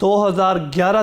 2011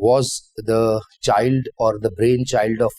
was the child or the brainchild of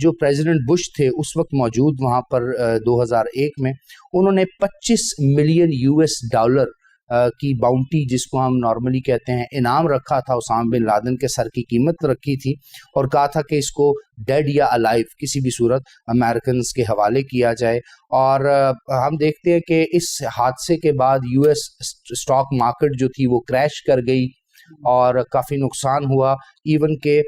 جو president Bush تھے اس وقت موجود وہاں پر 2001 میں، انہوں نے $25 ملین کی باؤنٹی، جس کو ہم نارملی کہتے ہیں انعام، رکھا تھا اسامہ بن لادن کے سر کی قیمت رکھی تھی، اور کہا تھا کہ اس کو ڈیڈ یا الائیو کسی بھی صورت امریکنز کے حوالے کیا جائے۔ اور ہم دیکھتے ہیں کہ اس حادثے کے بعد یو ایس اسٹاک مارکیٹ جو تھی وہ کریش کر گئی اور کافی نقصان ہوا، ایون کہ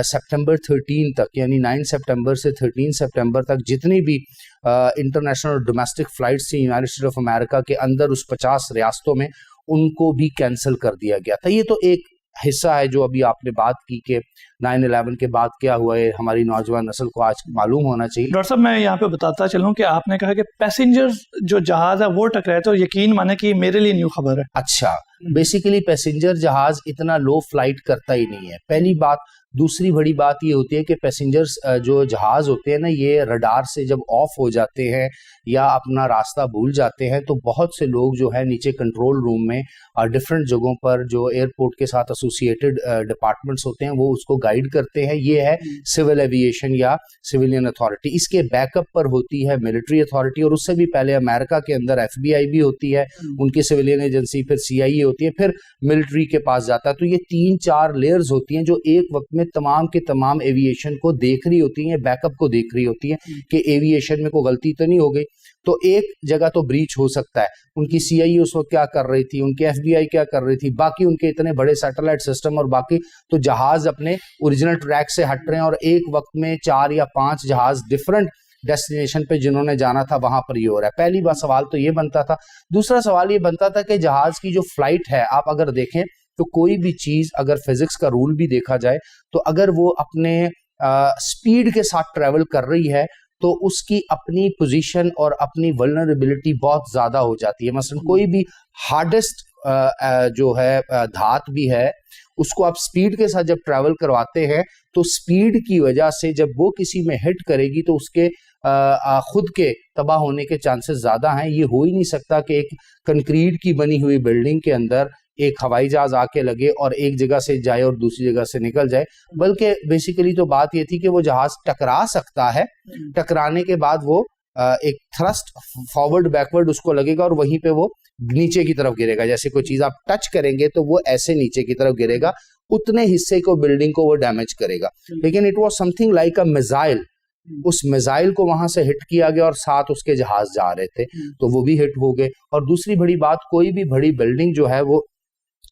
سپٹمبر 13 تک، یعنی 9 سپٹمبر سے 13 سپٹمبر تک جتنی بھی انٹرنیشنل اور ڈومیسٹک فلائٹس تھیں یونائٹڈ اسٹیٹ آف امریکہ کے اندر اس 50 ریاستوں میں، ان کو بھی کینسل کر دیا گیا تھا۔ یہ تو ایک حصہ ہے جو ابھی آپ نے بات کی کہ 9/11 کے بعد کیا ہوا ہے، ہماری نوجوان نسل کو آج معلوم ہونا چاہیے۔ ڈاکٹر صاحب میں یہاں پہ بتاتا چلوں کہ آپ نے کہا کہ پیسنجر جو جہاز ہے وہ ٹکرائے، تو یقین مانے کہ میرے لیے نیو خبر ہے۔ اچھا، بیسیکلی پیسنجر جہاز اتنا لو فلائٹ کرتا ہی نہیں ہے، پہلی بات۔ دوسری بڑی بات یہ ہوتی ہے کہ پیسنجرز جو جہاز ہوتے ہیں نا، یہ رڈار سے جب آف ہو جاتے ہیں یا اپنا راستہ بھول جاتے ہیں تو بہت سے لوگ جو ہے نیچے کنٹرول روم میں اور ڈفرینٹ جگہوں پر جو ایئرپورٹ کے ساتھ ایسوسیٹڈ ڈپارٹمنٹس ہوتے ہیں وہ اس کو گائیڈ کرتے ہیں۔ یہ ہے سول ایویشن یا سویلین اتھارٹی۔ اس کے بیک اپ پر ہوتی ہے ملٹری اتھارٹی، اور اس سے بھی پہلے امریکہ کے اندر FBI بھی ہوتی ہے، ان کی سویلین ایجنسی، پھر CIA ہوتی ہے، پھر ملٹری کے پاس جاتا ہے۔ تو یہ 3-4 لیئرز ہوتی ہیں جو ایک وقت میں تمام کے تمام ایویشن کو دیکھ رہی ہوتی ہیں، بیک اپ کو دیکھ رہی ہوتی ہیں کہ ایویشن میں کوئی غلطی تو نہیں ہو گئی۔ تو ایک جگہ تو بریچ ہو سکتا ہے، ان کی CIA اس وقت کیا کر رہی تھی، ان کی FBI کیا کر رہی تھی، باقی ان کے اتنے بڑے سیٹلائٹ سسٹم اور باقی، تو جہاز اپنے اوریجنل ٹریک سے ہٹ رہے ہیں، اور ایک وقت میں 4 یا 5 جہاز ڈفرنٹ ڈیسٹینیشن پہ جنہوں نے جانا تھا وہاں پر یہ ہو رہا ہے۔ پہلی بات سوال تو یہ بنتا تھا۔ دوسرا سوال یہ بنتا تھا کہ جہاز کی جو فلائٹ ہے، آپ اگر دیکھیں تو کوئی بھی چیز اگر فزکس کا رول بھی دیکھا جائے تو اگر وہ اپنے سپیڈ کے ساتھ ٹریول کر رہی ہے تو اس کی اپنی پوزیشن اور اپنی ولنریبلٹی بہت زیادہ ہو جاتی ہے۔ مثلا کوئی بھی ہارڈسٹ جو ہے دھات بھی ہے، اس کو آپ سپیڈ کے ساتھ جب ٹریول کرواتے ہیں تو سپیڈ کی وجہ سے جب وہ کسی میں ہٹ کرے گی تو اس کے خود کے تباہ ہونے کے چانسز زیادہ ہیں۔ یہ ہو ہی نہیں سکتا کہ ایک کنکریٹ کی بنی ہوئی بلڈنگ کے اندر ایک ہوائی جہاز آ کے لگے اور ایک جگہ سے جائے اور دوسری جگہ سے نکل جائے، بلکہ بیسیکلی تو بات یہ تھی کہ وہ جہاز ٹکرا سکتا ہے، ٹکرانے کے بعد وہ ایک تھرسٹ فارورڈ بیکورڈ اس کو لگے گا اور وہیں پہ وہ نیچے کی طرف گرے گا۔ جیسے کوئی چیز آپ ٹچ کریں گے تو وہ ایسے نیچے کی طرف گرے گا، اتنے حصے کو بلڈنگ کو وہ ڈیمیج کرے گا۔ لیکن it was something like a missile, اس میزائل کو وہاں سے ہٹ کیا گیا اور ساتھ اس کے جہاز جا رہے تھے تو وہ بھی ہٹ ہو گئے۔ اور دوسری بڑی بات، کوئی بھی بڑی بلڈنگ جو ہے وہ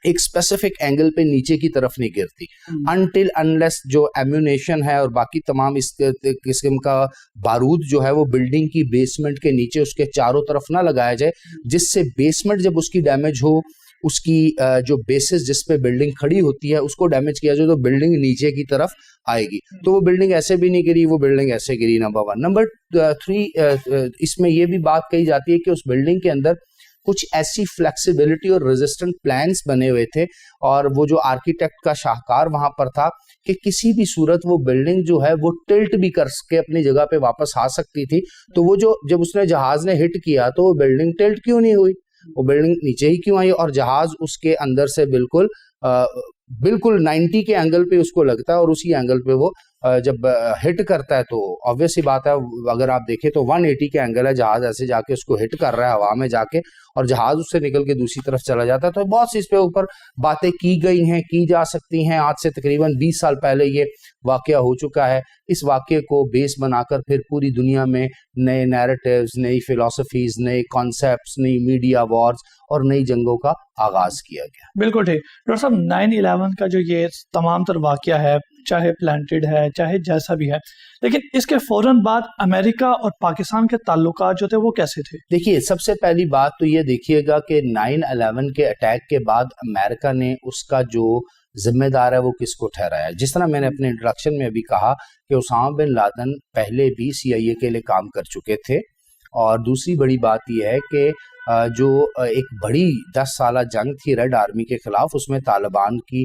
ایک اسپیسیفک اینگل پہ نیچے کی طرف نہیں گرتی انٹل انلیس جو ایمیونیشن ہے اور باقی تمام اس قسم کا بارود جو ہے وہ بلڈنگ کی بیسمنٹ کے نیچے اس کے چاروں طرف نہ لگایا جائے، جس سے بیسمنٹ جب اس کی ڈیمیج ہو، اس کی جو بیسس جس پہ بلڈنگ کھڑی ہوتی ہے اس کو ڈیمیج کیا جائے تو بلڈنگ نیچے کی طرف آئے گی۔ تو وہ بلڈنگ ایسے بھی نہیں گری، وہ بلڈنگ ایسے گری، نمبر 1۔ نمبر 3، اس میں یہ بھی بات کہی جاتی ہے کہ اس بلڈنگ کے اندر کچھ ایسی فلیکسیبلٹی اور ریزسٹنٹ پلانس بنے ہوئے تھے، اور وہ جو آرکیٹیکٹ کا شاہکار وہاں پر تھا کہ کسی بھی صورت وہ بلڈنگ جو ہے وہ ٹلٹ بھی کر کے اپنی جگہ پہ واپس آ سکتی تھی۔ تو وہ جب اس نے جہاز نے ہٹ کیا تو وہ بلڈنگ ٹلٹ کیوں نہیں ہوئی، وہ بلڈنگ نیچے ہی کیوں آئی، اور جہاز اس کے اندر سے بالکل 90 کے اینگل پہ اس کو لگتا ہے، اور اسی اینگل پہ وہ جب ہٹ کرتا ہے تو obvious سی بات ہے، اگر آپ دیکھیں تو 180 کے اینگل ہے، جہاز ایسے جا کے اس کو ہٹ کر رہا ہے ہوا میں جا کے، اور جہاز اس سے نکل کے دوسری طرف چلا جاتا ہے۔ تو بہت سی اس پہ اوپر باتیں کی گئی ہیں، کی جا سکتی ہیں۔ آج سے تقریباً 20 سال پہلے یہ واقعہ ہو چکا ہے۔ اس واقعے کو بیس بنا کر پھر پوری دنیا میں نئے نیریٹیوز، نئی فلسفیز، نئے کانسیپٹس، نئی میڈیا وارز اور نئی جنگوں کا آغاز کیا گیا۔ بالکل ٹھیک ڈاکٹر صاحب، 9/11 کا جو یہ تمام تر واقعہ ہے، چاہے پلانٹڈ ہے چاہے جیسا بھی ہے، لیکن اس کے فوراً بعد امریکہ اور پاکستان کے تعلقات جو تھے وہ کیسے تھے؟ دیکھیے، سب سے پہلی بات تو یہ دیکھیے گا کہ 9/11 کے اٹیک کے بعد امریکہ نے اس کا جو ذمہ دار ہے وہ کس کو ٹھہرایا۔ جس طرح میں نے اپنے انٹروڈکشن میں ابھی کہا کہ اسامہ بن لادن پہلے بھی CIA کے لیے کام کر چکے تھے، اور دوسری بڑی بات یہ ہے کہ جو ایک بڑی 10 سالہ جنگ تھی ریڈ آرمی کے خلاف، اس میں طالبان کی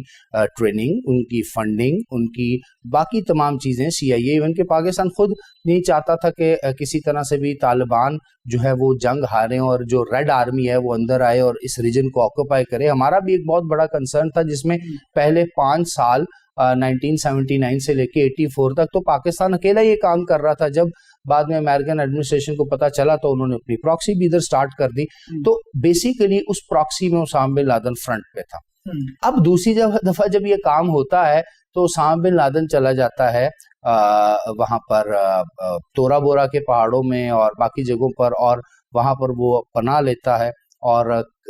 ٹریننگ، ان کی فنڈنگ، ان کی باقی تمام چیزیں CIA، ایون کہ پاکستان خود نہیں چاہتا تھا کہ کسی طرح سے بھی طالبان جو ہے وہ جنگ ہاریں اور جو ریڈ آرمی ہے وہ اندر آئے اور اس ریجن کو آکوپائی کرے۔ ہمارا بھی ایک بہت بڑا کنسرن تھا جس میں پہلے 5 سال 1979 سے لے کے 84 تک تو پاکستان اکیلا یہ کام کر رہا تھا. جب بعد میں امریکن ایڈمنسٹریشن کو پتا چلا تو انہوں نے اپنی پراکسی بھی ادھر سٹارٹ کر دی. تو بیسیکلی اس پراکسی میں اسامہ بن لادن فرنٹ پہ تھا. اب دوسری دفعہ جب یہ کام ہوتا ہے تو اسامہ بن لادن چلا جاتا ہے وہاں پر تورا بورا کے پہاڑوں میں اور باقی جگہوں پر, اور وہاں پر وہ پناہ لیتا ہے, اور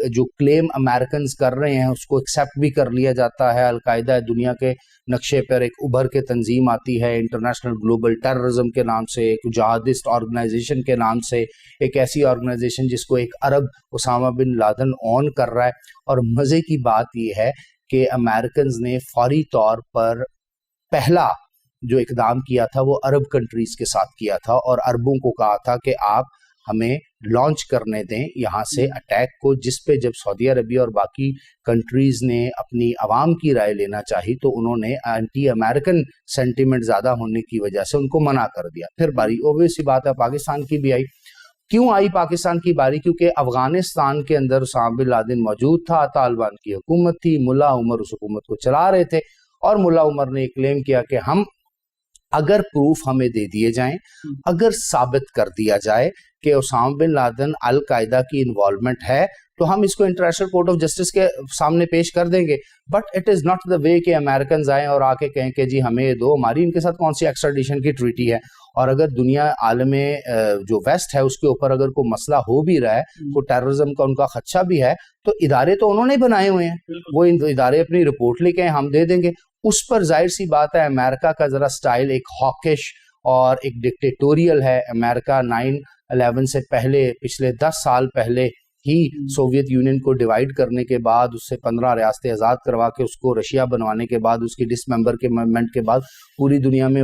جو کلیم امریکنز کر رہے ہیں اس کو ایکسیپٹ بھی کر لیا جاتا ہے. القاعدہ دنیا کے نقشے پر ایک ابھر کے تنظیم آتی ہے انٹرنیشنل گلوبل ٹیررزم کے نام سے, ایک جہادسٹ آرگنائزیشن کے نام سے, ایک ایسی آرگنائزیشن جس کو ایک عرب اسامہ بن لادن اون کر رہا ہے. اور مزے کی بات یہ ہے کہ امریکنز نے فوری طور پر پہلا جو اقدام کیا تھا وہ عرب کنٹریز کے ساتھ کیا تھا, اور عربوں کو کہا تھا کہ آپ ہمیں لانچ کرنے دیں یہاں سے اٹیک کو, جس پہ جب سعودی عربیہ اور باقی کنٹریز نے اپنی عوام کی رائے لینا چاہی تو انہوں نے اینٹی امریکن سینٹیمنٹ زیادہ ہونے کی وجہ سے ان کو منع کر دیا. پھر باری اوبویس سی بات ہے پاکستان کی بھی آئی. کیوں آئی پاکستان کی باری؟ کیونکہ افغانستان کے اندر اسامہ بن لادن موجود تھا, طالبان کی حکومت تھی, ملا عمر اس حکومت کو چلا رہے تھے, اور ملا عمر نے کلیم کیا کہ ہم اگر پروف ہمیں دے دیے جائیں, اگر ثابت کر دیا جائے کہ اسامہ بن لادن القاعدہ کی انوالومنٹ ہے تو ہم اس کو انٹرنیشنل کورٹ آف جسٹس کے سامنے پیش کر دیں گے. But it is not the way کہ امریکنز آئیں اور آ کے کہیں کہ جی ہمیں دو, ہماری ان کے ساتھ کون سی ایکسٹریڈیشن کی ٹریٹی ہے. اور اگر دنیا عالم جو ویسٹ ہے اس کے اوپر اگر کوئی مسئلہ ہو بھی رہا ہے, کوئی ٹیررزم کا ان کا خدشہ بھی ہے, تو ادارے تو انہوں نے بنائے ہوئے ہیں, وہ ادارے اپنی رپورٹ لے کے ہم دے دیں گے. اس پر ظاہر سی بات ہے امریکہ کا ذرا سٹائل ایک ہاکش اور ایک ڈکٹیٹوریل ہے. امریکہ 9/11 سے پہلے پچھلے 10 سال پہلے ہی سوویت یونین کو ڈیوائیڈ کرنے کے بعد, اس سے 15 ریاستیں آزاد کروا کے اس کو رشیا بنوانے کے بعد, اس کی ڈسممبرمنٹ کے بعد پوری دنیا میں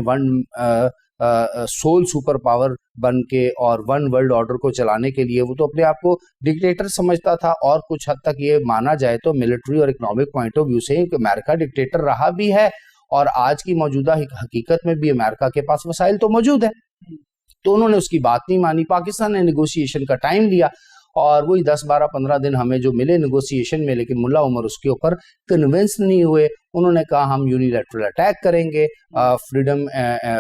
سول سپر پاور بن کے اور ون ورلڈ آرڈر کو چلانے کے لیے وہ تو اپنے آپ کو ڈکٹیٹر سمجھتا تھا. اور کچھ حد تک یہ مانا جائے تو ملٹری اور اکنامک پوائنٹ آف ویو سے امریکہ ڈکٹیٹر رہا بھی ہے, اور آج کی موجودہ حقیقت میں بھی امریکہ کے پاس وسائل تو موجود ہیں. تو انہوں نے اس کی بات نہیں مانی. پاکستان نے نیگوشیشن کا ٹائم لیا, اور وہی 10-12-15 دن ہمیں جو ملے نیگوسیشن میں, لیکن ملا عمر اس کے اوپر کنونس نہیں ہوئے. انہوں نے کہا ہم یونیلیٹرل اٹیک کریں گے فریڈم,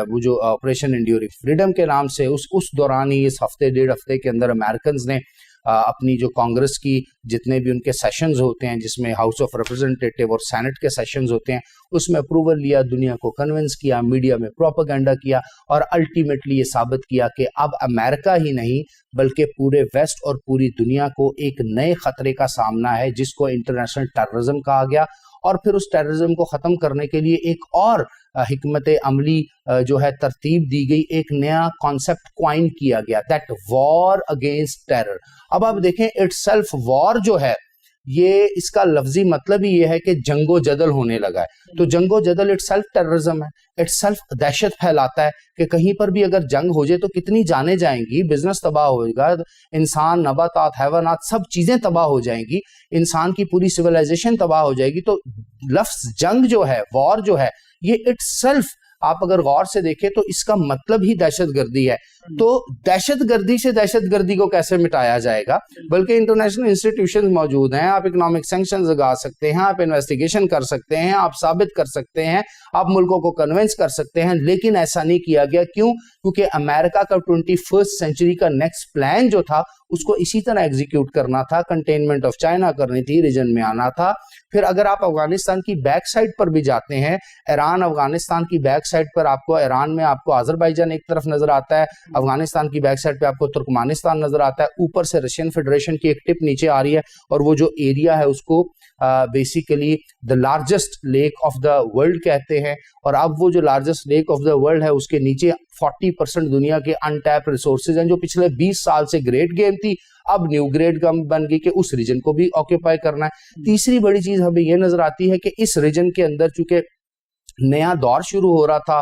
وہ جو آپریشن انڈیورنگ فریڈم کے نام سے. اس دوران ہی اس ہفتے 1.5 ہفتے کے اندر امریکنز نے اپنی جو کانگریس کی جتنے بھی ان کے سیشنز ہوتے ہیں, جس میں ہاؤس آف ریپرزنٹیٹیو اور سینٹ کے سیشنز ہوتے ہیں, اس میں اپروول لیا, دنیا کو کنونس کیا, میڈیا میں پروپیگنڈا کیا, اور الٹیمیٹلی یہ ثابت کیا کہ اب امریکہ ہی نہیں بلکہ پورے ویسٹ اور پوری دنیا کو ایک نئے خطرے کا سامنا ہے جس کو انٹرنیشنل ٹیررزم کہا گیا. اور پھر اس ٹیررزم کو ختم کرنے کے لیے ایک اور حکمت عملی جو ہے ترتیب دی گئی, ایک نیا کانسیپٹ کوائن کیا گیا, دیٹ وار اگینسٹ ٹیرر. اب آپ دیکھیں اٹ سیلف وار جو ہے یہ اس کا لفظی مطلب ہی یہ ہے کہ جنگ و جدل ہونے لگا ہے. تو جنگ و جدل اٹ سیلف ٹیررزم ہے, اٹ سیلف دہشت پھیلاتا ہے کہ کہیں پر بھی اگر جنگ ہو جائے تو کتنی جانیں جائیں گی, بزنس تباہ ہوئے گا, انسان, نباتات, حیوانات سب چیزیں تباہ ہو جائیں گی, انسان کی پوری سویلائزیشن تباہ ہو جائے گی. تو لفظ جنگ جو ہے, وار جو ہے, یہ اٹ سیلف آپ اگر غور سے دیکھیں تو اس کا مطلب ہی دہشت گردی ہے. تو دہشت گردی سے دہشت گردی کو کیسے مٹایا جائے گا؟ بلکہ انٹرنیشنل انسٹیٹیوشنز موجود ہیں, آپ اکنامک سینکشنز لگا سکتے ہیں, آپ انویسٹیگیشن کر سکتے ہیں, آپ ثابت کر سکتے ہیں, آپ ملکوں کو کنونس کر سکتے ہیں, لیکن ایسا نہیں کیا گیا. کیوں؟ کیونکہ امریکہ کا 21st سینچری کا نیکسٹ پلان جو تھا اس کو اسی طرح ایگزیکیوٹ کرنا تھا, کنٹینمنٹ آف چائنا کرنی تھی, ریجن میں آنا تھا. پھر اگر آپ افغانستان کی بیک سائڈ پر بھی جاتے ہیں, ایران افغانستان کی بیک سائڈ پر آپ کو, ایران میں آپ کو آذربائیجان ایک طرف نظر آتا ہے, افغانستان کی بیک سائڈ پہ آپ کو ترکمانستان نظر آتا ہے, اوپر سے رشین فیڈریشن کی ایک ٹپ نیچے آ رہی ہے, اور وہ جو ایریا ہے اس کو basically the largest lack of the world کہتے ہیں. اور اب وہ جو largest lack of the world ہے اس کے نیچے 40% دنیا کے انٹیپ ریسورسز ہیں جو پچھلے 20 سال سے گریٹ گیم تھی, اب نیو گریڈ گیم بن گئی کہ اس ریجن کو بھی آکوپائی کرنا ہے. تیسری بڑی چیز ہمیں یہ نظر آتی ہے کہ اس ریجن کے اندر چونکہ نیا دور شروع ہو رہا تھا,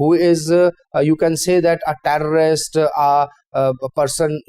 who is you can say that a terrorist, a person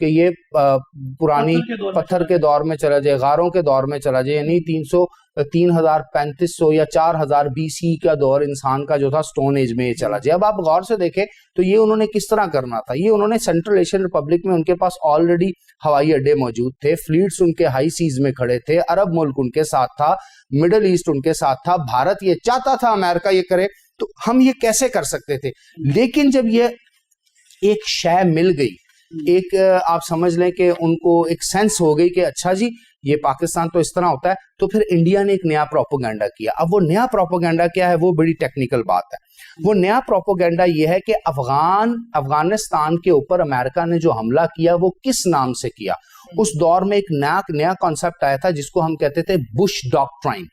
کہ یہ پرانی پتھر کے دور میں چلا جائے, غاروں کے دور میں چلا جائے, یعنی 3500 یا 4000 BC کا دور انسان کا جو تھا سٹون ایج میں یہ چلا جائے. اب آپ غور سے دیکھیں تو یہ انہوں نے کس طرح کرنا تھا. یہ انہوں نے سینٹرل ایشین ریپبلک میں ان کے پاس آلریڈی ہوائی اڈے موجود تھے, فلیٹس ان کے ہائی سیز میں کھڑے تھے, عرب ملک ان کے ساتھ تھا, مڈل ایسٹ ان کے ساتھ تھا, بھارت یہ چاہتا تھا امریکہ یہ کرے, تو ہم یہ کیسے کر سکتے تھے. لیکن جب یہ ایک شے مل گئی, ایک آپ سمجھ لیں کہ ان کو ایک سینس ہو گئی کہ اچھا جی یہ پاکستان تو اس طرح ہوتا ہے, تو پھر انڈیا نے ایک نیا پروپیگنڈا کیا. اب وہ نیا پروپیگنڈا کیا ہے, وہ بڑی ٹیکنیکل بات ہے. وہ نیا پروپیگنڈا یہ ہے کہ افغانستان کے اوپر امریکہ نے جو حملہ کیا وہ کس نام سے کیا. اس دور میں ایک نیا کانسیپٹ آیا تھا جس کو ہم کہتے تھے بش ڈاکٹرائن.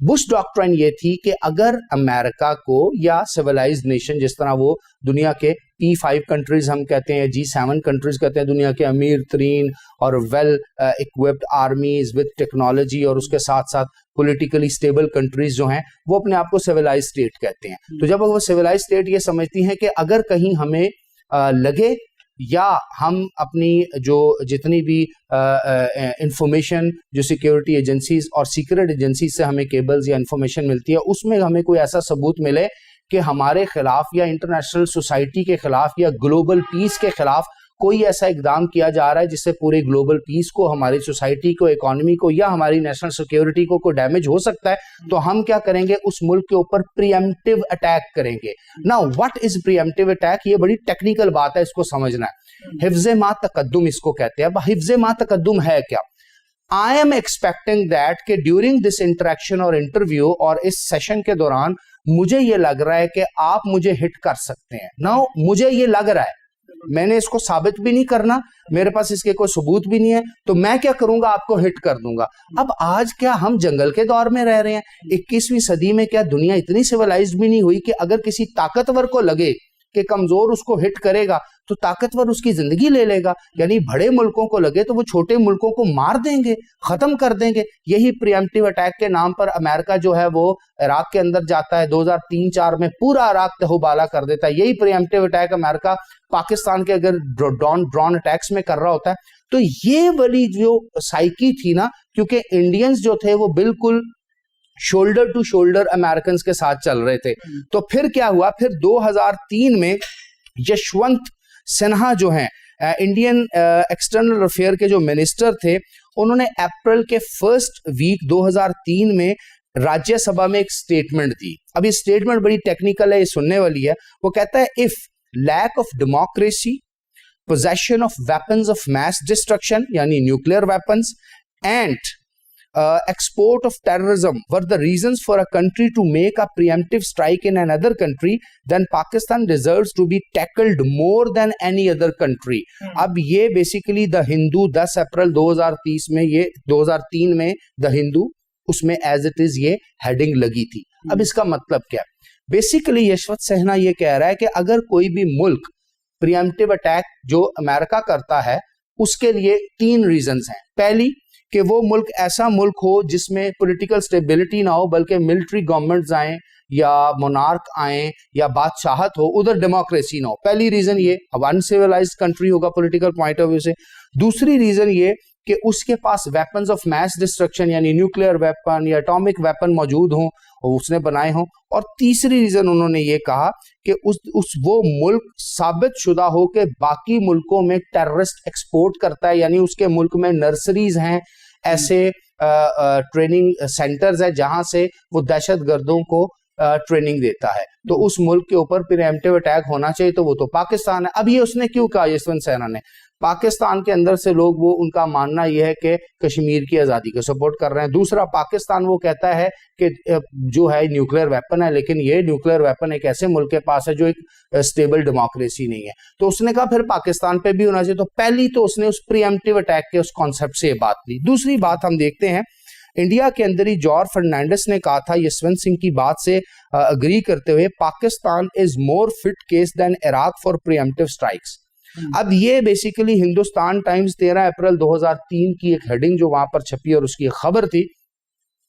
بش ڈاکٹرائن یہ تھی کہ اگر امریکہ کو یا سیولائزڈ نیشن, جس طرح وہ دنیا کے P5 کنٹریز ہم کہتے ہیں, G7 کنٹریز کہتے ہیں, دنیا کے امیر ترین اور well equipped armies with technology اور اس کے ساتھ ساتھ پولیٹیکلی اسٹیبل کنٹریز جو ہیں, وہ اپنے آپ کو سیولائز اسٹیٹ کہتے ہیں. تو جب وہ سیولائز اسٹیٹ یہ سمجھتی ہیں کہ اگر کہیں ہمیں لگے یا ہم اپنی جو جتنی بھی انفارمیشن جو سیکیورٹی ایجنسیز اور سیکرٹ ایجنسیز سے ہمیں کیبلز یا انفارمیشن ملتی ہے, اس میں ہمیں کوئی ایسا ثبوت ملے کہ ہمارے خلاف یا انٹرنیشنل سوسائٹی کے خلاف یا گلوبل پیس کے خلاف کوئی ایسا اقدام کیا جا رہا ہے جس سے پورے گلوبل پیس کو, ہماری سوسائٹی کو, اکانومی کو یا ہماری نیشنل سیکیورٹی کو کوئی ڈیمیج ہو سکتا ہے, تو ہم کیا کریں گے, اس ملک کے اوپر پریمپٹیو اٹیک کریں گے. نا واٹ از پریمپٹیو اٹیک, یہ بڑی ٹیکنیکل بات ہے, اس کو سمجھنا ہے. حفظ ما تقدم اس کو کہتے ہیں. اب حفظ ما تقدم ہے کیا؟ I am expecting that کہ during this interaction اور انٹرویو اور اس سیشن کے دوران مجھے یہ لگ رہا ہے کہ آپ مجھے ہٹ کر سکتے ہیں. نا مجھے یہ لگ رہا ہے, میں نے اس کو ثابت بھی نہیں کرنا, میرے پاس اس کے کوئی ثبوت بھی نہیں ہے, تو میں کیا کروں گا, آپ کو ہٹ کر دوں گا. اب آج کیا ہم جنگل کے دور میں رہ رہے ہیں؟ 21ویں صدی میں کیا دنیا اتنی سیولائزڈ بھی نہیں ہوئی کہ اگر کسی طاقتور کو لگے کہ کمزور اس کو ہٹ کرے گا تو طاقتور اس کی زندگی لے لے گا, یعنی بڑے ملکوں کو لگے تو وہ چھوٹے ملکوں کو مار دیں گے, ختم کر دیں گے. یہی پریمپٹیو اٹیک کے نام پر امریکہ جو ہے وہ عراق کے اندر جاتا ہے, 2003-4 میں پورا عراق تہوبالا کر دیتا ہے. یہی پریمپٹیو اٹیک امریکہ پاکستان کے اگر ڈرون اٹیکس میں کر رہا ہوتا ہے. تو یہ والی جو سائیکی تھی نا, کیونکہ انڈینز جو تھے وہ بالکل شولڈر ٹو شولڈر امریکنز کے ساتھ چل رہے تھے, تو پھر کیا ہوا, پھر 2003 میں یشونت سنہا جو ہیں انڈین ایکسٹرنل افیئر کے جو منسٹر تھے, انہوں نے اپریل کے فرسٹ ویک 2003 میں راجیہ سبھا میں ایک سٹیٹمنٹ دی. اب یہ سٹیٹمنٹ بڑی ٹیکنیکل ہے, یہ سننے والی ہے. وہ کہتا ہے if lack of democracy, possession of weapons of mass destruction یعنی nuclear weapons and export of terrorism were the reasons for a country to make a preemptive strike in another country, then Pakistan deserves to be tackled more than any other country. اب یہ basically the Hindu 10 April 2030 میں, یہ 2003 میں دا ہندو اس میں as it is یہ heading لگی تھی. اب اس کا مطلب کیا ہے؟ بیسیکلی یشونت سنہا یہ کہہ رہا ہے کہ اگر کوئی بھی ملک پریمپٹیو اٹیک جو امریکہ کرتا ہے اس کے لیے 3 ریزنز ہیں. پہلی کہ وہ ملک ایسا ملک ہو جس میں پولیٹیکل سٹیبلٹی نہ ہو, بلکہ ملٹری گورنمنٹس آئیں یا مونارک آئیں یا بادشاہت ہو, ادھر ڈیموکریسی نہ ہو. پہلی ریزن یہ, اب انسیولائزڈ کنٹری ہوگا پولیٹیکل پوائنٹ آف ویو سے. دوسری ریزن یہ کہ اس کے پاس ویپنز آف میس ڈسٹرکشن یعنی نیوکلیئر ویپن یا اٹامک ویپن موجود ہوں اور اس نے بنائے ہوں. اور تیسری ریزن انہوں نے یہ کہا کہ وہ ملک ثابت شدہ ہو کہ باقی ملکوں میں ٹیررسٹ ایکسپورٹ کرتا ہے, یعنی اس کے ملک میں نرسریز ہیں, ایسے ٹریننگ سینٹرز ہیں جہاں سے وہ دہشت گردوں کو ٹریننگ دیتا ہے. تو اس ملک کے اوپر پریمپٹیو اٹیک ہونا چاہیے, تو وہ تو پاکستان ہے. اب یہ اس نے کیوں کہا, یشونت سنہا نے, پاکستان کے اندر سے لوگ وہ ان کا ماننا یہ ہے کہ کشمیر کی آزادی کو سپورٹ کر رہے ہیں. دوسرا, پاکستان وہ کہتا ہے کہ جو ہے نیوکلیئر ویپن ہے, لیکن یہ نیوکلیئر ویپن ایک ایسے ملک کے پاس ہے جو ایک اسٹیبل ڈیموکریسی نہیں ہے. تو اس نے کہا پھر پاکستان پہ بھی ہونا چاہیے. تو پہلی تو اس نے اس پریمپٹیو اٹیک کے اس کانسیپٹ سے یہ بات لی. دوسری بات ہم دیکھتے ہیں, انڈیا کے اندر ہی جارج فرنانڈس نے کہا تھا یشونت سنگھ کی بات سے اگری کرتے ہوئے, Pakistan is more fit case than Iraq for preemptive strikes. اب یہ بیسیکلی ہندوستان ٹائمز 13 اپریل 2003 کی ایک ہیڈنگ جو وہاں پر چھپی اور اس کی خبر تھی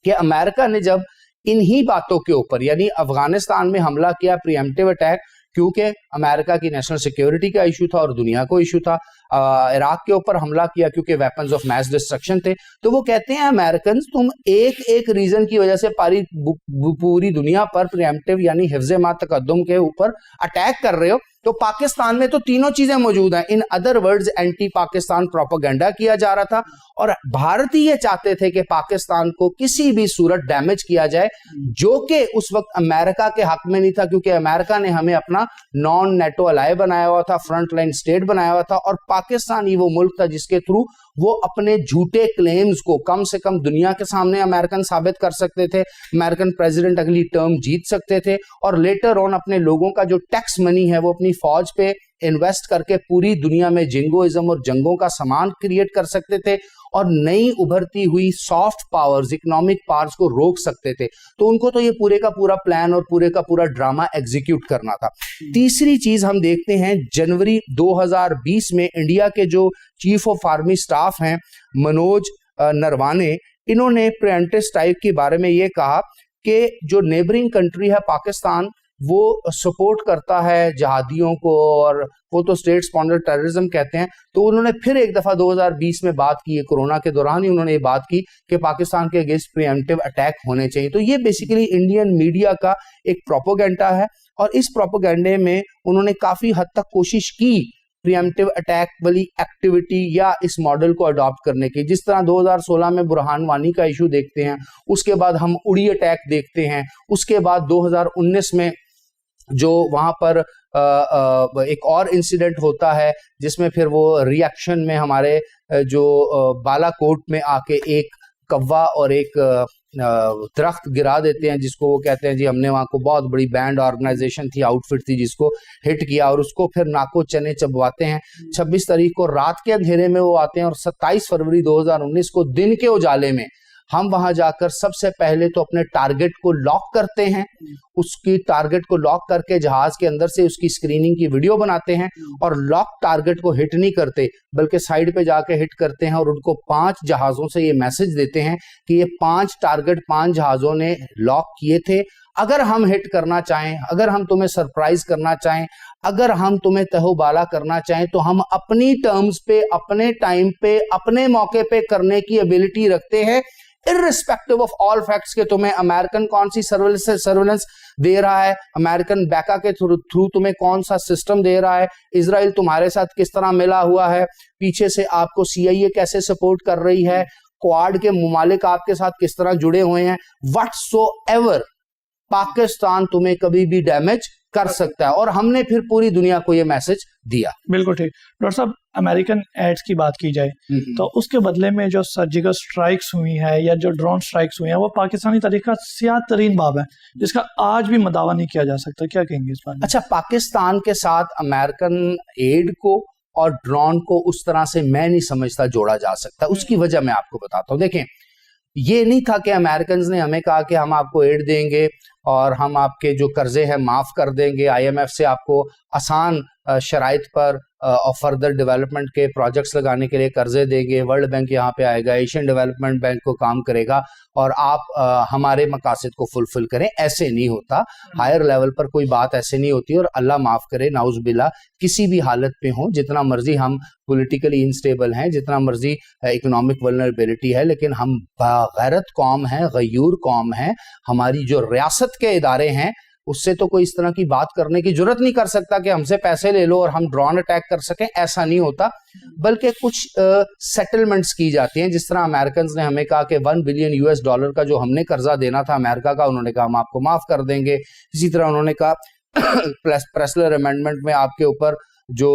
کہ امریکہ نے جب انہی باتوں کے اوپر یعنی افغانستان میں حملہ کیا پریمپٹیو اٹیک, کیونکہ امریکہ کی نیشنل سیکیورٹی کا ایشو تھا اور دنیا کو ایشو تھا. عراق کے اوپر حملہ کیا کیونکہ ویپنز آف میس ڈسٹرکشن تھے. تو وہ کہتے ہیں امریکنز تم ایک ریزن کی وجہ سے پوری دنیا پر پریمپٹیو یعنی حفظ ما تقدم کے اوپر اٹیک کر رہے ہو. تو پاکستان میں تو تینوں چیزیں موجود ہیں. In other words anti Pakistan propaganda کیا جا رہا تھا اور بھارتی یہ چاہتے تھے کہ پاکستان کو کسی بھی صورت ڈیمیج کیا جائے, جو کہ اس وقت امریکہ کے حق میں نہیں تھا, کیونکہ امریکہ نے ہمیں اپنا نان نیٹو الائے بنایا ہوا تھا, فرنٹ لائن اسٹیٹ بنایا ہوا تھا, اور پاکستان ہی وہ ملک تھا جس کے تھرو وہ اپنے جھوٹے کلیمز کو کم سے کم دنیا کے سامنے امریکن ثابت کر سکتے تھے, امریکن پریزیڈنٹ اگلی ٹرم جیت سکتے تھے, اور لیٹر آن اپنے لوگوں کا جو ٹیکس منی ہے وہ اپنی فوج پہ انویسٹ کر کے پوری دنیا میں جنگوازم اور جنگوں کا سامان کریٹ کر سکتے تھے, اور نئی ابھرتی ہوئی سافٹ پاورز, اکنامک پاورز کو روک سکتے تھے. تو ان کو تو یہ پورے کا پورا پلان اور پورے کا پورا ڈرامہ ایگزیکیوٹ کرنا تھا. تیسری چیز ہم دیکھتے ہیں جنوری 2020 میں انڈیا کے جو چیف آف آرمی سٹاف ہیں منوج نروانے, انہوں نے پریمپٹیو اسٹرائک کے بارے میں یہ کہا کہ جو نیبرنگ کنٹری ہے پاکستان وہ سپورٹ کرتا ہے جہادیوں کو, اور وہ تو اسٹیٹ اسپانسرڈ ٹیررزم کہتے ہیں. تو انہوں نے پھر ایک دفعہ 2020 میں بات کی ہے, کورونا کے دوران ہی انہوں نے یہ بات کی کہ پاکستان کے اگینسٹ پریمپٹیو اٹیک ہونے چاہیے. تو یہ بیسیکلی انڈین میڈیا کا ایک پروپیگنڈا ہے, اور اس پروپیگنڈے میں انہوں نے کافی حد تک کوشش کی پریمپٹیو اٹیک والی ایکٹیویٹی یا اس ماڈل کو اڈاپٹ کرنے کی. جس طرح 2016 میں برہان وانی کا ایشو دیکھتے ہیں, اس کے بعد ہم اڑی اٹیک دیکھتے ہیں, اس کے بعد 2019 میں جو وہاں پر ایک اور انسیڈنٹ ہوتا ہے جس میں پھر وہ ری ایکشن میں ہمارے جو بالا کوٹ میں آ کے ایک کوا اور ایک درخت گرا دیتے ہیں, جس کو وہ کہتے ہیں جی ہم نے وہاں کو بہت بڑی بینڈ آرگنائزیشن تھی, آؤٹ فٹ تھی, جس کو ہٹ کیا, اور اس کو پھر ناکو چنے چبواتے ہیں. 26 تاریخ کو رات کے اندھیرے میں وہ آتے ہیں, اور 27 فروری 2019 کو دن کے اجالے میں ہم وہاں جا کر سب سے پہلے تو اپنے ٹارگٹ کو لاک کرتے ہیں, اس کی ٹارگٹ کو لاک کر کے جہاز کے اندر سے اس کی اسکریننگ کی ویڈیو بناتے ہیں, اور لاک ٹارگٹ کو ہٹ نہیں کرتے بلکہ سائیڈ پہ جا کے ہٹ کرتے ہیں, اور ان کو 5 جہازوں سے یہ میسج دیتے ہیں کہ یہ 5 ٹارگٹ 5 جہازوں نے لاک کیے تھے. اگر ہم ہٹ کرنا چاہیں, اگر ہم تمہیں سرپرائز کرنا چاہیں, اگر ہم تمہیں تہو بالا کرنا چاہیں, تو ہم اپنی ٹرمز پہ, اپنے ٹائم پہ, اپنے موقع پہ کرنے کی ایبلٹی رکھتے ہیں, irrespective of all facts کہ تمہیں امریکن کون سی سرولنس دے رہا ہے, امریکن بیکا کے تھرو تمہیں کون سا سسٹم دے رہا ہے, اسرائیل تمہارے ساتھ کس طرح ملا ہوا ہے, پیچھے سے آپ کو CIA کیسے سپورٹ کر رہی ہے, کوآڈ کے ممالک آپ کے ساتھ کس طرح جڑے ہوئے ہیں, whatsoever پاکستان تمہیں کبھی بھی ڈیمیج کر سکتا ہے. اور ہم نے پھر پوری دنیا کو یہ میسج دیا. بالکل ٹھیک. ڈاکٹر صاحب امریکن ایڈز کی بات کی جائے تو اس کے بدلے میں جو سرجیکل سٹرائکس ہوئی ہیں یا جو ڈرون سٹرائکس ہوئی ہیں وہ پاکستانی تاریخ کا سیاہ ترین باب ہے جس کا آج بھی مداوا نہیں کیا جا سکتا. کیا کہیں گے اس بارے میں؟ اچھا, پاکستان کے ساتھ امریکن ایڈ کو اور ڈرون کو اس طرح سے میں نہیں سمجھتا جوڑا جا سکتا. اس کی وجہ میں آپ کو بتاتا ہوں. دیکھیں, یہ نہیں تھا کہ امریکنز نے ہمیں کہا کہ ہم آپ کو ایڈ دیں گے اور ہم آپ کے جو قرضے ہیں معاف کر دیں گے, IMF سے آپ کو آسان شرائط پر اور فردر ڈیولپمنٹ کے پروجیکٹس لگانے کے لیے قرضے دیں گے, ورلڈ بینک یہاں پہ آئے گا, ایشین ڈیولپمنٹ بینک کو کام کرے گا اور آپ ہمارے مقاصد کو فلفل کریں. ایسے نہیں ہوتا. ہائر لیول پر کوئی بات ایسے نہیں ہوتی, اور اللہ معاف کرے نعوذ باللہ کسی بھی حالت پہ ہوں, جتنا مرضی ہم پولیٹیکلی انسٹیبل ہیں, جتنا مرضی اکنامک ولنریبلٹی ہے, لیکن ہم غیرت قوم ہیں, غیور قوم ہیں. ہماری جو ریاست کے ادارے ہیں اس سے تو کوئی اس طرح کی بات کرنے کی جرت نہیں کر سکتا کہ ہم سے پیسے لے لو اور ہم ڈرون اٹیک کر سکیں. ایسا نہیں ہوتا, بلکہ کچھ سیٹلمنٹس کی جاتی ہیں. جس طرح امریکنز نے ہمیں کہا کہ $1 بلین کا جو ہم نے قرضہ دینا تھا امریکہ کا, انہوں نے کہا ہم آپ کو معاف کر دیں گے. اسی طرح انہوں نے کہا پریسلر امینڈمنٹ میں آپ کے اوپر جو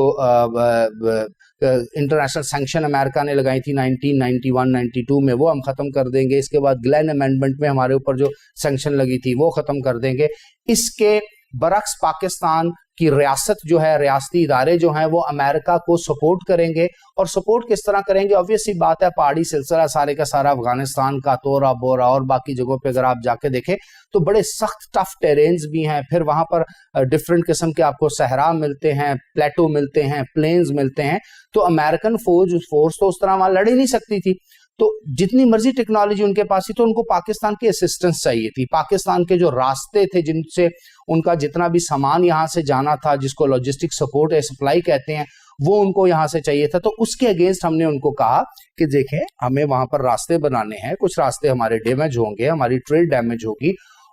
انٹرنیشنل سینکشن امریکہ نے لگائی تھی 1991-92 میں, وہ ہم ختم کر دیں گے. اس کے بعد گلین امینڈمنٹ میں ہمارے اوپر جو سینکشن لگی تھی وہ ختم کر دیں گے. اس کے برعکس پاکستان کی ریاست جو ہے, ریاستی ادارے جو ہیں, وہ امریکہ کو سپورٹ کریں گے. اور سپورٹ کس طرح کریں گے؟ آبویس سی بات ہے, پہاڑی سلسلہ سارے کا سارا افغانستان کا, تورا بورا اور باقی جگہوں پہ اگر آپ جا کے دیکھیں تو بڑے سخت ٹف ٹیرینز بھی ہیں. پھر وہاں پر ڈفرینٹ قسم کے آپ کو صحرا ملتے ہیں, پلیٹو ملتے ہیں, پلینز ملتے ہیں. تو امریکن فورس تو اس طرح وہاں لڑ ہی نہیں سکتی تھی. تو جتنی مرضی ٹیکنالوجی ان کے پاس تھی تو ان کو پاکستان کی اسسٹنس چاہیے تھی. پاکستان کے جو راستے تھے جن سے ان کا جتنا بھی سامان یہاں سے جانا تھا, جس کو لاجسٹک سپورٹ سپلائی کہتے ہیں, وہ ان کو یہاں سے چاہیے تھا. تو اس کے اگینسٹ ہم نے ان کو کہا کہ دیکھیں ہمیں وہاں پر راستے بنانے ہیں, کچھ راستے ہمارے ڈیمیج ہوں گے, ہماری ٹریڈ ڈیمیج ہوگی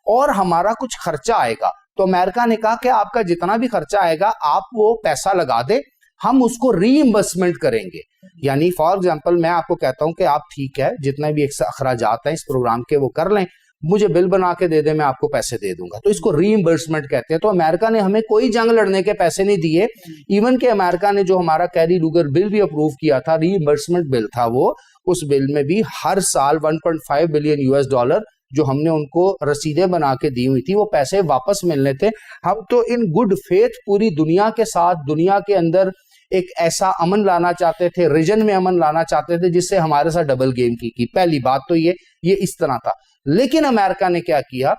اور ہمارا کچھ خرچہ آئے گا. تو امریکہ نے کہا کہ آپ کا جتنا بھی خرچہ آئے گا آپ وہ پیسہ لگا دیں, ہم اس کو ری ایمبرسمنٹ کریں گے. یعنی فار ایگزامپل میں آپ کو کہتا ہوں کہ آپ ٹھیک ہے جتنے بھی اخراجات ہیں اس پروگرام کے وہ کر لیں, مجھے بل بنا کے دے دیں, میں آپ کو پیسے دے دوں گا. تو اس کو ری ایمبرسمنٹ کہتے ہیں. تو امریکہ نے ہمیں کوئی جنگ لڑنے کے پیسے نہیں دیے. ایون کہ امریکہ نے جو ہمارا کیری لوگر بل بھی اپروو کیا تھا, ری ایمبرسمنٹ بل تھا وہ, اس بل میں بھی ہر سال 1.5 بلین US ڈالر جو ہم نے ان کو رسیدیں بنا کے دی ہوئی تھی وہ پیسے واپس ملنے تھے. ہم تو ان گڈ فیتھ پوری دنیا کے ساتھ دنیا کے اندر ایک ایسا امن لانا چاہتے تھے, ریجن میں امن لانا چاہتے تھے جس سے ہمارے ساتھ ڈبل گیم کی. پہلی بات تو یہ اس طرح تھا. لیکن امریکہ نے کیا کیا,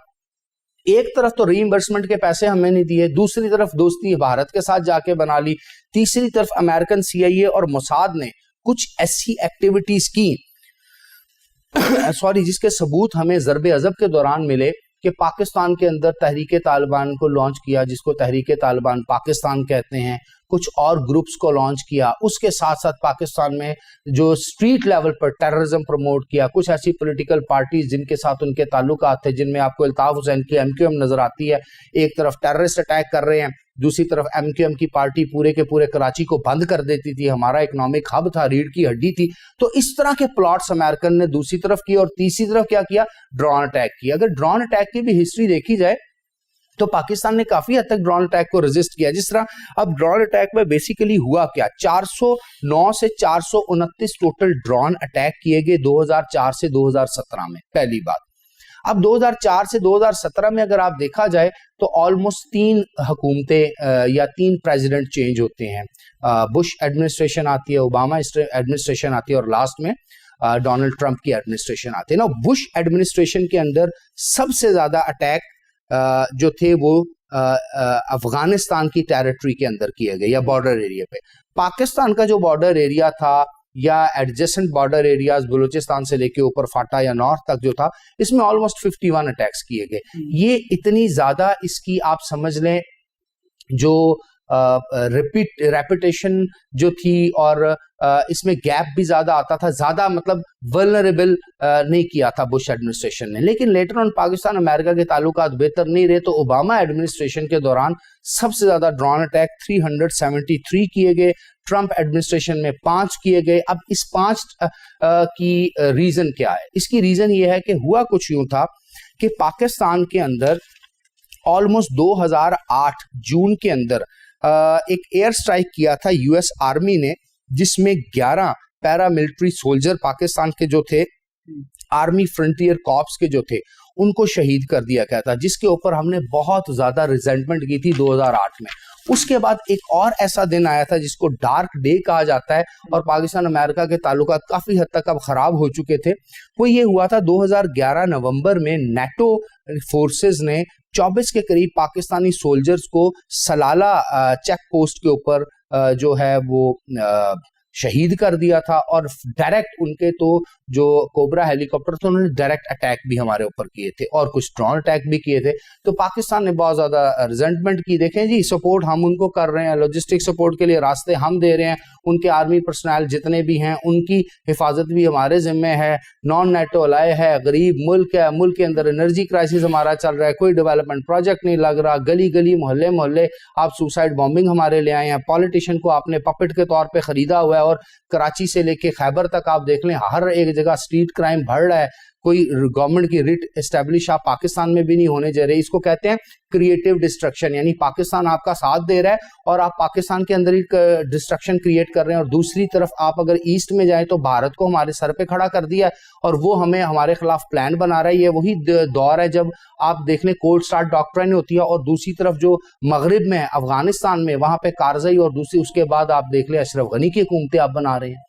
ایک طرف تو ری ایمبرسمنٹ کے پیسے ہمیں نہیں دیے, دوسری طرف دوستی بھارت کے ساتھ جا کے بنا لی, تیسری طرف امریکن CIA اور موساد نے کچھ ایسی ایکٹیویٹیز کی جس کے ثبوت ہمیں ضرب عضب کے دوران ملے کہ پاکستان کے اندر تحریک طالبان کو لانچ کیا, جس کو تحریک طالبان پاکستان کہتے ہیں, کچھ اور گروپس کو لانچ کیا. اس کے ساتھ ساتھ پاکستان میں جو اسٹریٹ لیول پر ٹیررزم پروموٹ کیا, کچھ ایسی پولیٹیکل پارٹیز جن کے ساتھ ان کے تعلقات تھے, جن میں آپ کو الطاف حسین کی MQM نظر آتی ہے, ایک طرف ٹیررسٹ اٹیک کر رہے ہیں, دوسری طرف MQM کی پارٹی پورے کے پورے کراچی کو بند کر دیتی تھی, ہمارا اکنامک ہب تھا, ریڑھ کی ہڈی تھی. تو اس طرح کے پلاٹس امریکن نے دوسری طرف کی, اور تیسری طرف کیا کیا, ڈرون اٹیک کی. اگر ڈرون اٹیک کی بھی ہسٹری دیکھی جائے تو پاکستان نے کافی حد تک ڈرون اٹیک کو ریزسٹ کیا. جس طرح اب ڈرون اٹیک میں بیسیکلی ہوا کیا, 409 سے 429 ٹوٹل ڈرون اٹیک کیے گئے 2004 سے 2017 میں, پہلی بات. اب 2004 سے 2017 میں اگر آپ دیکھا جائے تو آلموسٹ 3 حکومتیں یا 3 پریزیڈنٹ چینج ہوتے ہیں. بش ایڈمنسٹریشن آتی ہے, اوباما ایڈمنسٹریشن آتی ہے, اور لاسٹ میں ڈونلڈ ٹرمپ کی ایڈمنسٹریشن آتی ہے. نا بش ایڈمنسٹریشن کے اندر سب سے زیادہ اٹیک جو تھے وہ افغانستان کی ٹیریٹری کے اندر کیے گئے یا بارڈر ایریا پہ. پاکستان کا جو بارڈر ایریا تھا یا ایڈجسنٹ بارڈر ایریاز بلوچستان سے لے کے اوپر فاٹا یا نارتھ تک جو تھا, اس میں آلموسٹ 51 اٹیکس کیے گئے. یہ اتنی زیادہ اس کی آپ سمجھ لیں جو ریپیٹیشن جو تھی, اور اس میں گیپ بھی زیادہ آتا تھا, زیادہ مطلب ولنریبل نہیں کیا تھا بش ایڈمنسٹریشن نے. لیکن لیٹر آن پاکستان امریکہ کے تعلقات بہتر نہیں رہے, تو اوباما ایڈمنسٹریشن کے دوران سب سے زیادہ ڈرون اٹیک 373 کیے گئے, ٹرمپ ایڈمنسٹریشن میں 5 کیے گئے. اب اس 5 کی ریزن کیا ہے؟ اس کی ریزن یہ ہے کہ ہوا کچھ یوں تھا کہ پاکستان کے اندر آلموسٹ 2008 جون کے اندر ایک ایئر سٹرائک کیا تھا US آرمی نے, جس میں 11 پیرا ملٹری سولجر پاکستان کے جو تھے, آرمی فرنٹیئر کارپس کے جو تھے, ان کو شہید کر دیا گیا تھا, جس کے اوپر ہم نے بہت زیادہ ریزنٹمنٹ کی تھی 2008 میں. اس کے بعد ایک اور ایسا دن آیا تھا جس کو ڈارک ڈے کہا جاتا ہے, اور پاکستان امریکہ کے تعلقات کافی حد تک اب خراب ہو چکے تھے. وہ یہ ہوا تھا 2011 نومبر میں نیٹو فورسز نے 24 کے قریب پاکستانی سولجرز کو سلالہ چیک پوسٹ کے اوپر جو ہے وہ شہید کر دیا تھا, اور ڈائریکٹ ان کے تو جو کوبرا ہیلی کاپٹر تھے انہوں نے ڈائریکٹ اٹیک بھی ہمارے اوپر کیے تھے, اور کچھ ڈرون اٹیک بھی کیے تھے. تو پاکستان نے بہت زیادہ ریزنٹمنٹ کی. دیکھیں جی, سپورٹ ہم ان کو کر رہے ہیں, لاجسٹک سپورٹ کے لیے راستے ہم دے رہے ہیں, ان کے آرمی پرسنل جتنے بھی ہیں ان کی حفاظت بھی ہمارے ذمہ ہے. نان نیٹو الائے ہے, غریب ملک ہے, ملک کے اندر انرجی کرائسس ہمارا چل رہا ہے, کوئی ڈیولپمنٹ پروجیکٹ نہیں لگ رہا, گلی گلی محلے محلے آپ سوسائڈ بامبنگ ہمارے لے آئے ہیں, پالیٹیشین کو آپ نے پپٹ کے طور پہ خریدا ہوا ہے, اور کراچی سے لے کے خیبر تک آپ دیکھ لیں ہر ایک جگہ اسٹریٹ کرائم بڑھ رہا ہے. کوئی گورنمنٹ کی ریٹ اسٹیبلش آپ پاکستان میں بھی نہیں ہونے دے رہے. اس کو کہتے ہیں کریٹو ڈسٹرکشن, یعنی پاکستان آپ کا ساتھ دے رہا ہے اور آپ پاکستان کے اندر ہی ڈسٹرکشن کریٹ کر رہے ہیں, اور دوسری طرف آپ اگر ایسٹ میں جائیں تو بھارت کو ہمارے سر پہ کھڑا کر دیا ہے, اور وہ ہمیں ہمارے خلاف پلان بنا رہا ہے. یہ وہی دور ہے جب آپ دیکھ لیں کولڈ سٹارٹ ڈاکٹرن ہوتی ہے, اور دوسری طرف جو مغرب میں افغانستان میں وہاں پہ کارزئی, اور دوسری اس کے بعد آپ دیکھ لیں اشرف غنی کی حکومتیں آپ بنا رہے ہیں.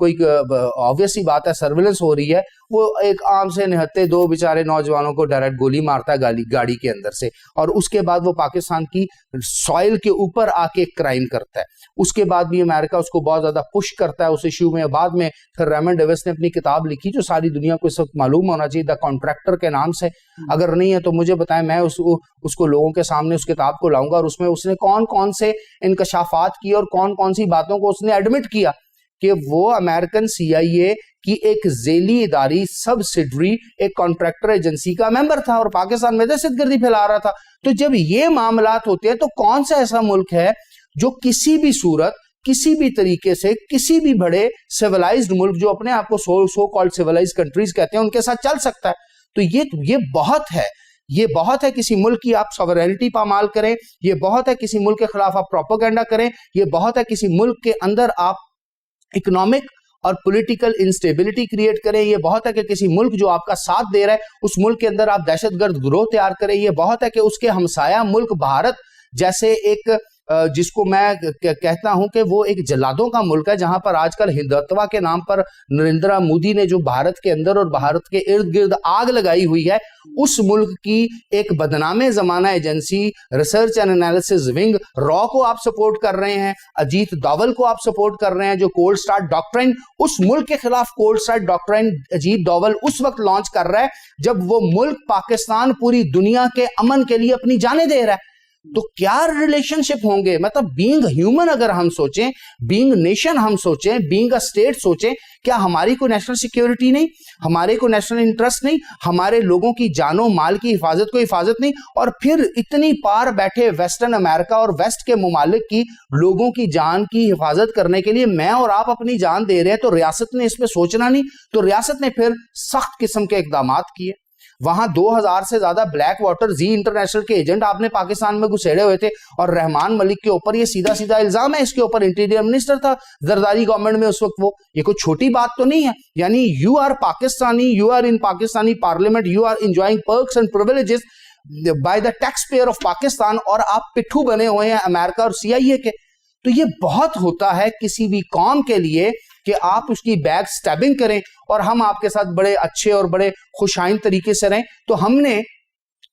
کوئی obvious سی بات ہے سرویلنس ہو رہی ہے, وہ ایک عام سے نہتے دو بیچارے نوجوانوں کو ڈائریکٹ گولی مارتا ہے گاڑی کے اندر سے, اور اس کے بعد وہ پاکستان کی سوائل کے اوپر آ کے کرائم کرتا ہے. اس کے بعد بھی امریکہ اس کو بہت زیادہ پش کرتا ہے اس ایشو میں. بعد میں پھر ریمنڈ ڈیوس نے اپنی کتاب لکھی جو ساری دنیا کو اس وقت معلوم ہونا چاہیے, دا کانٹریکٹر کے نام سے. اگر نہیں ہے تو مجھے بتائیں, میں اس کو لوگوں کے سامنے اس کتاب کو لاؤں گا, اور اس میں اس نے کون کون سے انکشافات کیے اور کون کون سی باتوں کو اس نے ایڈمٹ کیا کہ وہ امریکن CIA کی ایک ذیلی اداری سبسیڈری ایک کانٹریکٹر ایجنسی کا ممبر تھا اور پاکستان میں دہشت گردی پھیلا رہا تھا. تو جب یہ معاملات ہوتے ہیں تو کون سا ایسا ملک ہے جو کسی بھی صورت, کسی بھی طریقے سے, کسی بھی بڑے سیولائزڈ ملک جو اپنے آپ کو سو کالڈ سیولائزڈ کنٹریز کہتے ہیں ان کے ساتھ چل سکتا ہے؟ تو یہ بہت ہے, یہ بہت ہے کسی ملک کی آپ سوورینٹی پامال کریں, یہ بہت ہے کسی ملک کے خلاف آپ پروپیگنڈا کریں, یہ بہت ہے کسی ملک کے اندر آپ اکنامک اور پولیٹیکل انسٹیبلٹی کریٹ کریں, یہ بہت ہے کہ کسی ملک جو آپ کا ساتھ دے رہا ہے اس ملک کے اندر آپ دہشت گرد گروہ تیار کریں, یہ بہت ہے کہ اس کے ہمسایہ ملک بھارت جیسے ایک جس کو میں کہتا ہوں کہ وہ ایک جلادوں کا ملک ہے, جہاں پر آج کل ہندوتوا کے نام پر نریندر مودی نے جو بھارت کے اندر اور بھارت کے ارد گرد آگ لگائی ہوئی ہے, اس ملک کی ایک بدنام زمانہ agency research and analysis wing را کو آپ سپورٹ کر رہے ہیں, اجیت ڈوول کو آپ سپورٹ کر رہے ہیں جو کولڈ سٹارٹ ڈاکٹرائن, اس ملک کے خلاف cold start doctrine Ajit Doval اس وقت لانچ کر رہا ہے جب وہ ملک پاکستان پوری دنیا کے امن کے لیے اپنی جانیں دے رہا ہے. تو کیا ریلیشن شپ ہوں گے؟ مطلب بینگ ہیومن اگر ہم سوچیں, بینگ نیشن ہم سوچیں, بینگ اے اسٹیٹ سوچیں, کیا ہماری کوئی نیشنل سیکیورٹی نہیں, ہمارے کوئی نیشنل انٹرسٹ نہیں, ہمارے لوگوں کی جان و مال کی حفاظت کو حفاظت نہیں؟ اور پھر اتنی پار بیٹھے ویسٹرن امریکہ اور ویسٹ کے ممالک کی لوگوں کی جان کی حفاظت کرنے کے لیے میں اور آپ اپنی جان دے رہے ہیں, تو ریاست نے اس پہ سوچنا نہیں؟ تو ریاست نے پھر سخت قسم کے اقدامات کیے. وہاں 2000 سے زیادہ بلیک واٹر زی انٹرنیشنل کے ایجنٹ آپ نے پاکستان میں گھسیڑے ہوئے تھے, اور رحمان ملک کے اوپر یہ سیدھا سیدھا الزام ہے, اس کے اوپر انٹیریئر منسٹر تھا زرداری گورنمنٹ میں اس وقت, وہ یہ کوئی چھوٹی بات تو نہیں ہے. یعنی you are Pakistani, you are in Pakistani parliament, you are enjoying perks and privileges by the taxpayer of Pakistan, اور آپ پٹھو بنے ہوئے ہیں امریکہ اور CIA کے. تو یہ بہت ہوتا ہے کسی بھی قوم کے لیے کہ آپ اس کی بیک سٹیبنگ کریں اور ہم آپ کے ساتھ بڑے اچھے اور بڑے خوشائن طریقے سے رہیں. تو ہم نے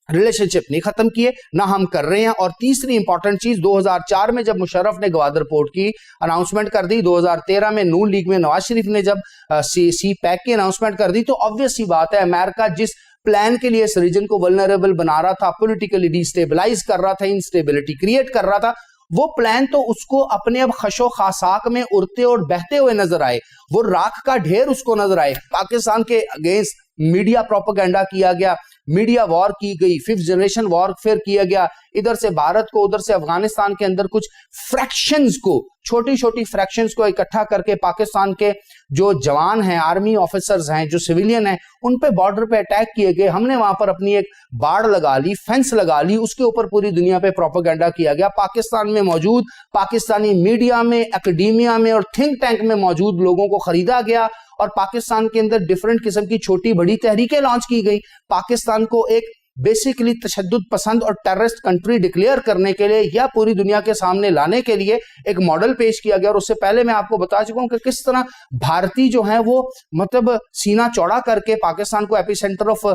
ریلیشن شپ نہیں ختم کیے, نہ ہم کر رہے ہیں. اور تیسری امپورٹنٹ چیز, 2004 میں جب مشرف نے گوادر پورٹ کی اناؤنسمنٹ کر دی, 2013 میں نون لیگ میں نواز شریف نے جب سی پیک کی اناؤنسمنٹ کر دی, تو obvious سی بات ہے امریکہ جس پلان کے لیے اس ریجن کو ولنریبل بنا رہا تھا, پولیٹیکلی ڈیسٹیبلائز کر رہا تھا, انسٹیبلٹی کریٹ کر رہا تھا, وہ پلان تو اس کو اپنے اب خش و خاصاک میں اڑتے اور بہتے ہوئے نظر آئے, وہ راکھ کا ڈھیر اس کو نظر آئے. پاکستان کے اگینسٹ میڈیا پروپیگنڈا کیا گیا, میڈیا وار کی گئی, 5th جنریشن وار پھر کیا گیا, ادھر سے بھارت کو, ادھر سے افغانستان کے اندر کچھ فریکشنز کو, چھوٹی چھوٹی فریکشنز کو اکٹھا کر کے پاکستان کے جو جوان ہیں, آرمی آفیسرز ہیں, جو سویلین ہیں, ان پہ بارڈر پہ اٹیک کیے گئے. ہم نے وہاں پر اپنی ایک باڑ لگا لی, فینس لگا لی, اس کے اوپر پوری دنیا پہ پروپیگنڈا کیا گیا. پاکستان میں موجود پاکستانی میڈیا میں, اکیڈیمیا میں اور تھنک ٹینک میں موجود لوگوں کو خریدا گیا, اور پاکستان کے اندر ڈیفرنٹ قسم کی چھوٹی بڑی تحریکیں لانچ کی گئی. پاکستان کو ایک بیسیکلی تشدد پسند اور ٹیررسٹ کنٹری ڈکلیئر کرنے کے لیے یا پوری دنیا کے سامنے لانے کے لیے ایک ماڈل پیش کیا گیا. اور اس سے پہلے میں آپ کو بتا چکا ہوں کہ کس طرح بھارتی جو ہیں وہ مطلب سینہ چوڑا کر کے پاکستان کو ایپی سینٹر آف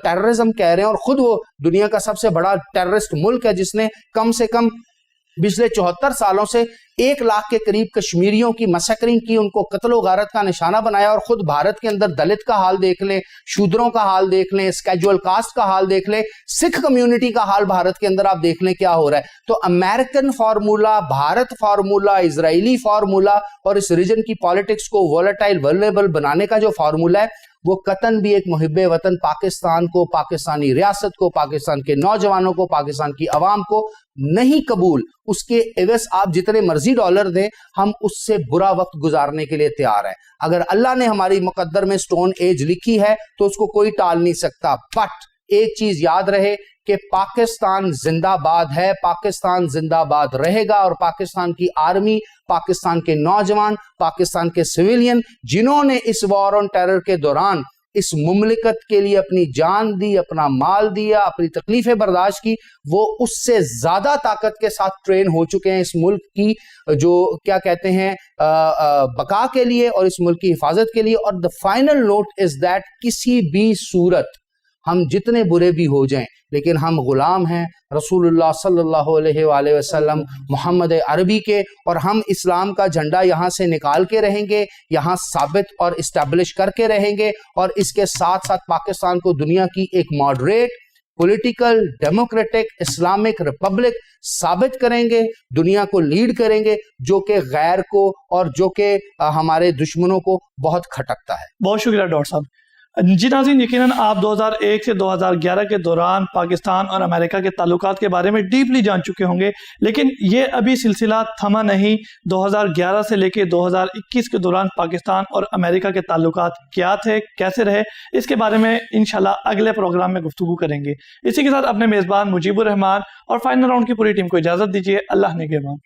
ٹیررزم کہہ رہے ہیں, اور خود وہ دنیا کا سب سے بڑا ٹیررسٹ ملک ہے جس نے کم سے کم پچھلے 74 سالوں سے 1 لاکھ کے قریب کشمیریوں کی مسیکرنگ کی, ان کو قتل و غارت کا نشانہ بنایا. اور خود بھارت کے اندر دلت کا حال دیکھ لیں, شودروں کا حال دیکھ لیں, اسکیجول کاسٹ کا حال دیکھ لیں, سکھ کمیونٹی کا حال بھارت کے اندر آپ دیکھ لیں کیا ہو رہا ہے. تو امریکن فارمولا, بھارت فارمولا, اسرائیلی فارمولا, اور اس ریجن کی پالیٹکس کو وولٹائل ولنریبل بنانے کا جو فارمولا ہے, وہ قطن بھی ایک محب وطن پاکستان کو, پاکستانی ریاست کو, پاکستان کے نوجوانوں کو, پاکستان کی عوام کو نہیں قبول. اس کے عوض آپ جتنے مرضی ڈالر دیں, ہم اس سے برا وقت گزارنے کے لیے تیار ہیں. اگر اللہ نے ہماری مقدر میں سٹون ایج لکھی ہے تو اس کو کوئی ٹال نہیں سکتا. بٹ ایک چیز یاد رہے کہ پاکستان زندہ باد ہے, پاکستان زندہ باد رہے گا, اور پاکستان کی آرمی, پاکستان کے نوجوان, پاکستان کے سویلین جنہوں نے اس وار آن ٹیرر کے دوران اس مملکت کے لیے اپنی جان دی، اپنا مال دیا، اپنی تکلیفیں برداشت کی، وہ اس سے زیادہ طاقت کے ساتھ ٹرین ہو چکے ہیں اس ملک کی جو کیا کہتے ہیں بقا کے لیے اور اس ملک کی حفاظت کے لیے. اور the final note is that کسی بھی صورت ہم جتنے برے بھی ہو جائیں لیکن ہم غلام ہیں رسول اللہ صلی اللہ علیہ وآلہ وسلم محمد عربی کے، اور ہم اسلام کا جھنڈا یہاں سے نکال کے رہیں گے، یہاں ثابت اور اسٹیبلش کر کے رہیں گے، اور اس کے ساتھ ساتھ پاکستان کو دنیا کی ایک moderate political democratic Islamic republic ثابت کریں گے، دنیا کو لیڈ کریں گے، جو کہ غیر کو اور جو کہ ہمارے دشمنوں کو بہت کھٹکتا ہے. بہت شکریہ ڈاکٹر صاحب. جی ناظرین، یقیناً آپ 2001 سے 2011 کے دوران پاکستان اور امریکہ کے تعلقات کے بارے میں ڈیپلی جان چکے ہوں گے، لیکن یہ ابھی سلسلہ تھما نہیں. 2011 سے لے کے 2021 کے دوران پاکستان اور امریکہ کے تعلقات کیا تھے، کیسے رہے، اس کے بارے میں انشاءاللہ اگلے پروگرام میں گفتگو کریں گے. اسی کے ساتھ اپنے میزبان مجیب الرحمان اور فائنل راؤنڈ کی پوری ٹیم کو اجازت دیجیے. اللہ نگہبان.